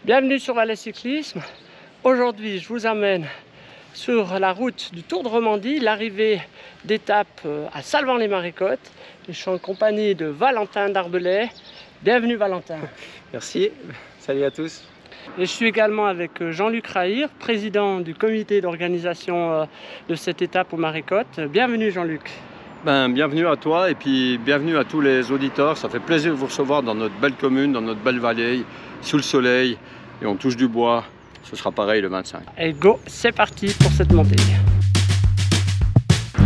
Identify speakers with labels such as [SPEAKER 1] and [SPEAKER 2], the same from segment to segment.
[SPEAKER 1] Bienvenue sur Valais Cyclisme. Aujourd'hui, je vous amène sur la route du Tour de Romandie, l'arrivée d'étape à Salvan-les-Maricottes. Je suis en compagnie de Valentin Darbelay. Bienvenue Valentin.
[SPEAKER 2] Merci, salut à tous.
[SPEAKER 1] Et je suis également avec Jean-Luc Rahir, président du comité d'organisation de cette étape aux Maricottes. Bienvenue Jean-Luc.
[SPEAKER 3] Bienvenue à toi et puis bienvenue à tous les auditeurs. Ça fait plaisir de vous recevoir dans notre belle commune, dans notre belle vallée, sous le soleil, et on touche du bois. Ce sera pareil le 25.
[SPEAKER 1] Et go, c'est parti pour cette montée.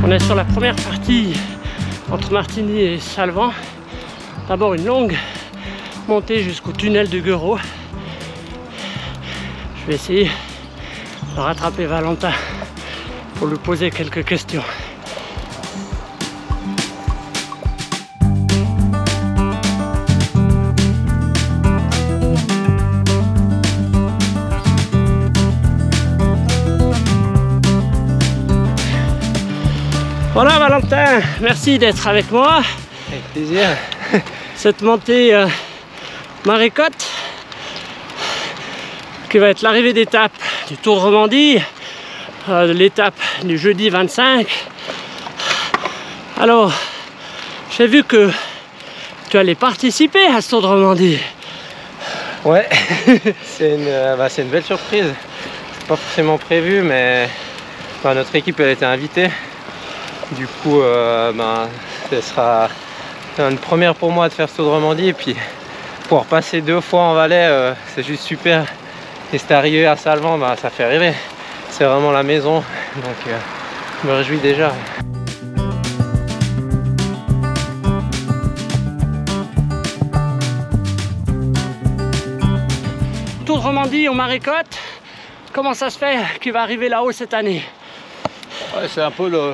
[SPEAKER 1] On est sur la première partie entre Martigny et Salvan. D'abord une longue montée jusqu'au tunnel de Gueuro. Je vais essayer de rattraper Valentin pour lui poser quelques questions. Voilà Valentin, merci d'être avec moi.
[SPEAKER 2] Avec plaisir.
[SPEAKER 1] Cette montée Maricottes, qui va être l'arrivée d'étape du Tour de Romandie, l'étape du jeudi 25. Alors, j'ai vu que tu allais participer à ce Tour de Romandie.
[SPEAKER 2] Ouais, c'est une belle surprise. C'est pas forcément prévu, mais notre équipe elle était invitée. Du coup, ce sera une première pour moi de faire ce Tour de Romandie, et puis pouvoir passer 2 fois en Valais, c'est juste super. Et c'est arrivé à Salvan, ça fait rêver. C'est vraiment la maison, donc je me réjouis déjà.
[SPEAKER 1] Tour de Romandie aux Maricottes, comment ça se fait qu'il va arriver là-haut cette année?
[SPEAKER 3] Ouais, c'est un peu le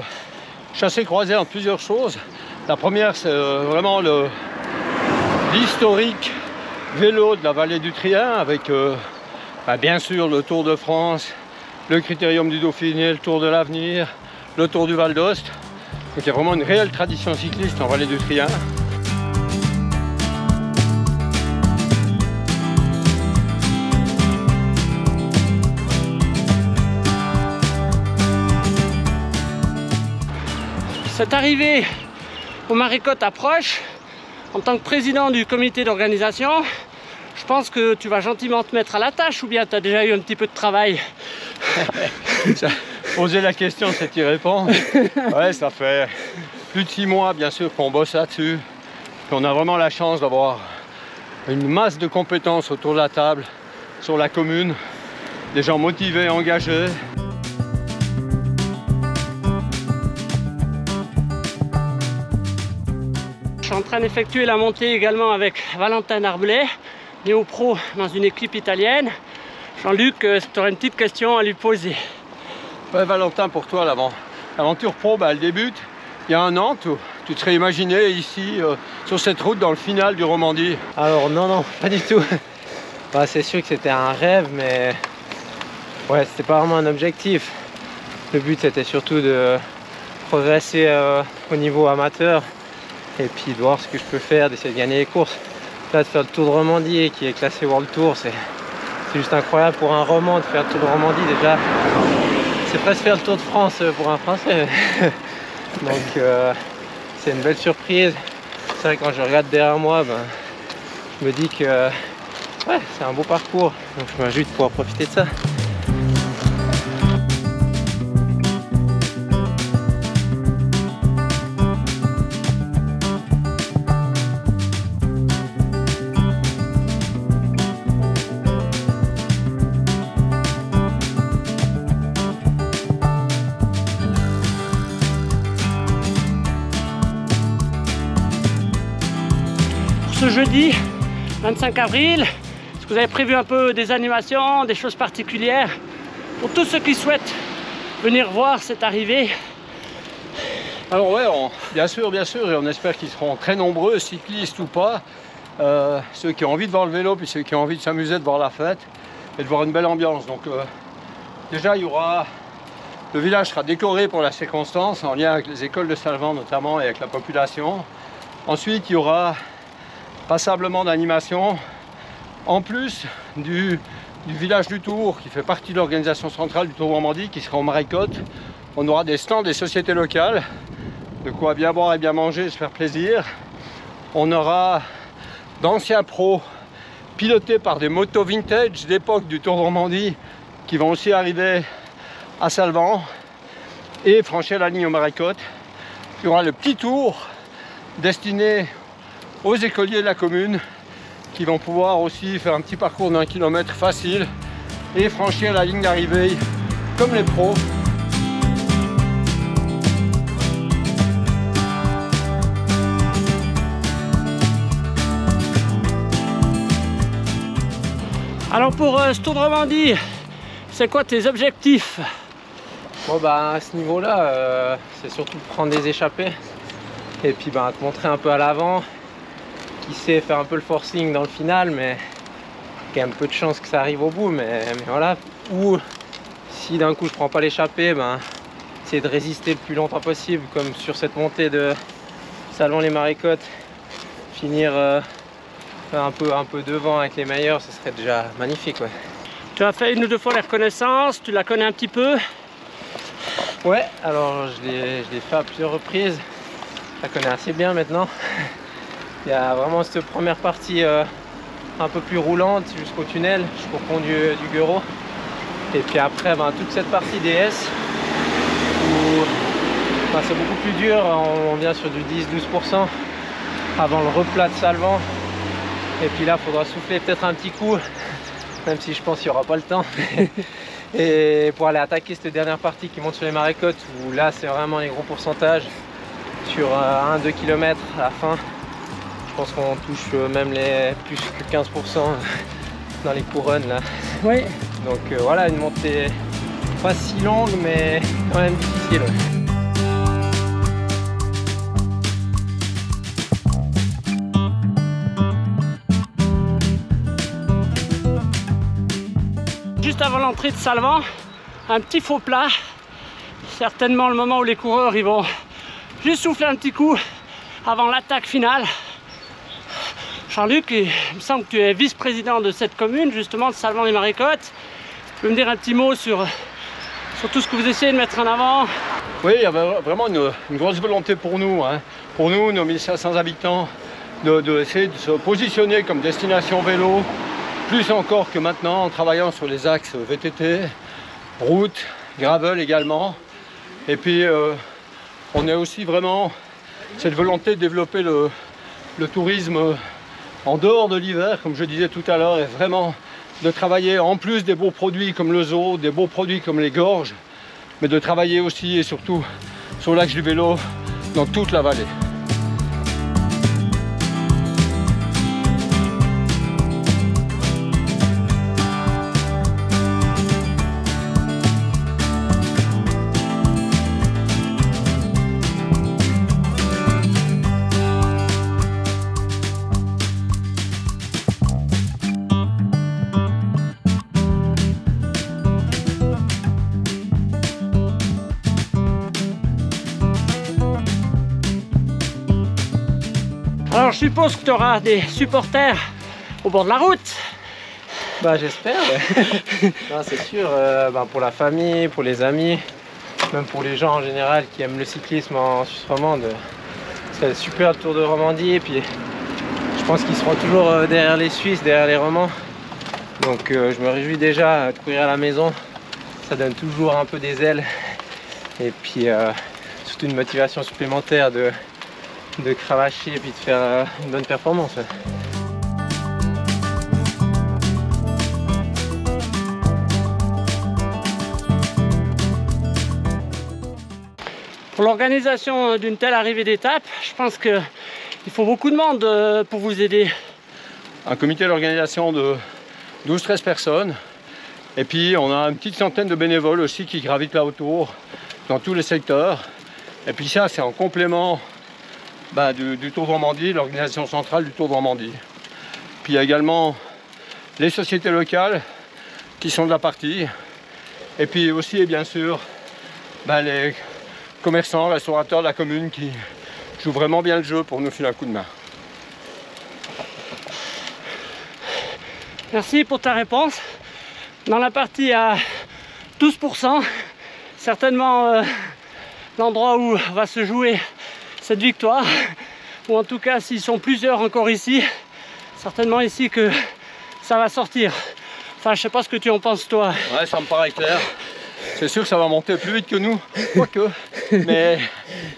[SPEAKER 3] chassé-croisé en plusieurs choses. La première, c'est vraiment l'historique vélo de la vallée du Trient, avec bien sûr le Tour de France, le Critérium du Dauphiné, le Tour de l'Avenir, le Tour du Val d'Ost. Donc il y a vraiment une réelle tradition cycliste en vallée du Trient.
[SPEAKER 1] Cette arrivée aux Maricottes approche. En tant que président du comité d'organisation, je pense que tu vas gentiment te mettre à la tâche, ou bien tu as déjà eu un petit peu de travail?
[SPEAKER 3] Poser la question, c'est y répondre. Ouais, ça fait plus de 6 mois, bien sûr, qu'on bosse là-dessus. On a vraiment la chance d'avoir une masse de compétences autour de la table, sur la commune, des gens motivés, engagés.
[SPEAKER 1] Je suis en train d'effectuer la montée également avec Valentin Darbelay, néo-pro dans une équipe italienne. Jean-Luc, tu aurais une petite question à lui poser.
[SPEAKER 3] Ouais, Valentin, pour toi, l'aventure pro, elle débute il y a 1 an. Tu te serais imaginé ici, sur cette route, dans le final du Romandie?
[SPEAKER 2] Alors non, pas du tout. C'est sûr que c'était un rêve, mais ouais, c'était pas vraiment un objectif. Le but, c'était surtout de progresser au niveau amateur, et puis de voir ce que je peux faire, d'essayer de gagner les courses. Là, de faire le Tour de Romandie qui est classé World Tour, c'est juste incroyable pour un Romand de faire le Tour de Romandie. Déjà, c'est presque faire le Tour de France pour un Français. Donc c'est une belle surprise. C'est vrai que quand je regarde derrière moi, je me dis que ouais, c'est un beau parcours. Donc je me réjouis de pouvoir profiter de ça.
[SPEAKER 1] Ce jeudi 25 avril, est-ce que vous avez prévu un peu des animations, des choses particulières pour tous ceux qui souhaitent venir voir cette arrivée?
[SPEAKER 3] Alors ouais, bien sûr, et on espère qu'ils seront très nombreux, cyclistes ou pas, ceux qui ont envie de voir le vélo, puis ceux qui ont envie de s'amuser, de voir la fête et de voir une belle ambiance. Donc déjà, le village sera décoré pour la circonstance, en lien avec les écoles de Salvan notamment et avec la population. Ensuite, il y aura passablement d'animation, en plus du village du Tour qui fait partie de l'organisation centrale du Tour de Romandie qui sera en Marécotte. On aura des stands des sociétés locales, de quoi bien boire et bien manger et se faire plaisir. On aura d'anciens pros pilotés par des motos vintage d'époque du Tour de Romandie qui vont aussi arriver à Salvan et franchir la ligne aux Marécottes. Il y aura le petit tour destiné aux écoliers de la commune qui vont pouvoir aussi faire un petit parcours d'1 kilomètre facile et franchir la ligne d'arrivée comme les pros.
[SPEAKER 1] Alors pour ce Tour de Romandie, c'est quoi tes objectifs?
[SPEAKER 2] Bon bah à ce niveau-là, c'est surtout de prendre des échappées et puis bah, te montrer un peu à l'avant. Qui sait faire un peu le forcing dans le final, mais il y a quand même peu de chance que ça arrive au bout. Mais voilà, ou si d'un coup je prends pas l'échappée, ben essayer de résister le plus longtemps possible, comme sur cette montée de Salvan-les-Marécottes, finir un peu devant avec les meilleurs, ce serait déjà magnifique. Ouais.
[SPEAKER 1] Tu as fait 1 ou 2 fois les reconnaissances, tu la connais un petit peu?
[SPEAKER 2] Ouais, alors je l'ai fait à plusieurs reprises, je la connais assez bien maintenant. Il y a vraiment cette première partie un peu plus roulante jusqu'au tunnel, jusqu'au pont du Gueuro. Et puis après, ben, toute cette partie DS où ben, c'est beaucoup plus dur, on vient sur du 10-12% avant le replat de Salvan. Et puis là, il faudra souffler peut-être un petit coup, même si je pense qu'il n'y aura pas le temps. Et pour aller attaquer cette dernière partie qui monte sur les Marécottes, où là, c'est vraiment les gros pourcentages sur 1-2 km à la fin. Je pense qu'on touche même les plus que 15% dans les couronnes là.
[SPEAKER 1] Oui.
[SPEAKER 2] Donc voilà, une montée pas si longue mais quand même difficile.
[SPEAKER 1] Juste avant l'entrée de Salvan, un petit faux plat. Certainement le moment où les coureurs ils vont juste souffler un petit coup avant l'attaque finale. Jean-Luc, il me semble que tu es vice-président de cette commune, justement, de Salvan-les-Marécottes. Tu peux me dire un petit mot sur tout ce que vous essayez de mettre en avant?
[SPEAKER 3] Oui, il y avait vraiment une grosse volonté pour nous, hein. Pour nous, nos 1500 habitants, d'essayer de se positionner comme destination vélo, plus encore que maintenant en travaillant sur les axes VTT, route, gravel également. Et puis, on a aussi vraiment cette volonté de développer le tourisme en dehors de l'hiver, comme je disais tout à l'heure, et vraiment de travailler en plus des beaux produits comme le zoo, des beaux produits comme les gorges, mais de travailler aussi et surtout sur l'axe du vélo dans toute la vallée.
[SPEAKER 1] Alors je suppose que tu auras des supporters au bord de la route.
[SPEAKER 2] Bah j'espère, ouais. C'est sûr, pour la famille, pour les amis, même pour les gens en général qui aiment le cyclisme en Suisse romande. C'est super le Tour de Romandie et puis je pense qu'ils seront toujours derrière les Suisses, derrière les Romands. Donc je me réjouis déjà de courir à la maison, ça donne toujours un peu des ailes et puis surtout une motivation supplémentaire de cravacher et puis de faire une bonne performance.
[SPEAKER 1] Pour l'organisation d'une telle arrivée d'étape, je pense qu'il faut beaucoup de monde pour vous aider.
[SPEAKER 3] Un comité d'organisation de 12-13 personnes et puis on a une petite centaine de bénévoles aussi qui gravitent là autour dans tous les secteurs. Et puis ça c'est en complément du Tour de Romandie, l'organisation centrale du Tour de Romandie. Puis il y a également les sociétés locales qui sont de la partie. Et puis aussi, bien sûr, les commerçants, restaurateurs de la commune qui jouent vraiment bien le jeu pour nous filer un coup de main.
[SPEAKER 1] Merci pour ta réponse. Dans la partie à 12%, certainement l'endroit où va se jouer cette victoire, ou en tout cas s'ils sont plusieurs encore ici, certainement ici que ça va sortir. Enfin, je sais pas ce que tu en penses toi.
[SPEAKER 3] Ouais, ça me paraît clair. C'est sûr que ça va monter plus vite que nous, quoique. Mais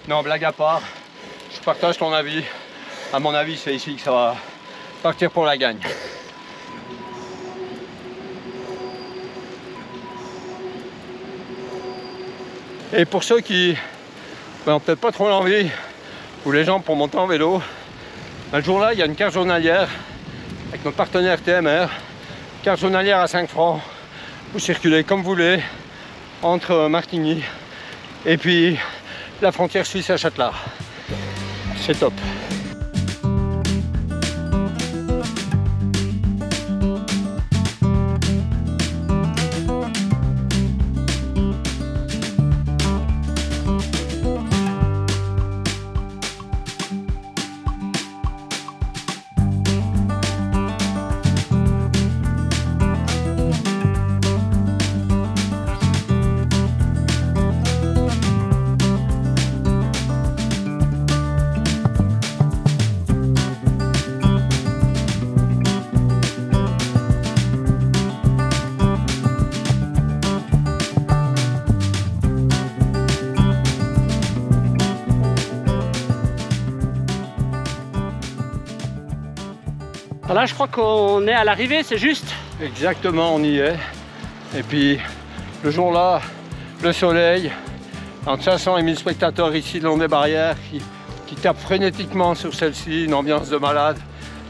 [SPEAKER 3] non, blague à part, je partage ton avis. À mon avis, c'est ici que ça va partir pour la gagne. Et pour ceux qui n'ont peut-être pas trop l'envie, ou les gens pour monter en vélo, un jour-là, il y a une carte journalière avec notre partenaire TMR. Carte journalière à 5 francs. Vous circulez comme vous voulez entre Martigny et puis la frontière suisse à Châtelard. C'est top.
[SPEAKER 1] Voilà, je crois qu'on est à l'arrivée, c'est juste.
[SPEAKER 3] Exactement, on y est. Et puis le jour-là, le soleil, entre 500 et 1000 spectateurs ici le long des barrières qui tapent frénétiquement sur celle-ci, une ambiance de malade.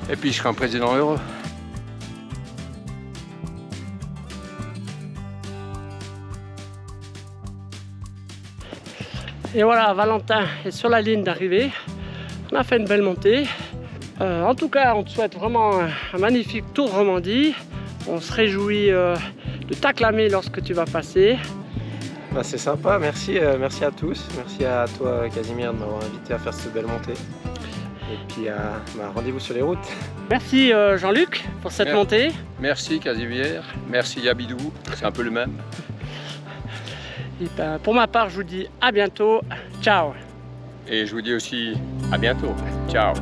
[SPEAKER 3] Et puis je serai un président heureux.
[SPEAKER 1] Et voilà, Valentin est sur la ligne d'arrivée. On a fait une belle montée. En tout cas, on te souhaite vraiment un magnifique Tour de Romandie. On se réjouit de t'acclamer lorsque tu vas passer.
[SPEAKER 2] Bah, c'est sympa, merci, merci à tous. Merci à toi, Casimir, de m'avoir invité à faire cette belle montée. Et puis, rendez-vous sur les routes.
[SPEAKER 1] Merci Jean-Luc pour cette montée.
[SPEAKER 3] Merci Casimir, merci Yabidou, c'est un peu le même.
[SPEAKER 1] Et ben, pour ma part, je vous dis à bientôt. Ciao.
[SPEAKER 3] Et je vous dis aussi à bientôt. Ciao.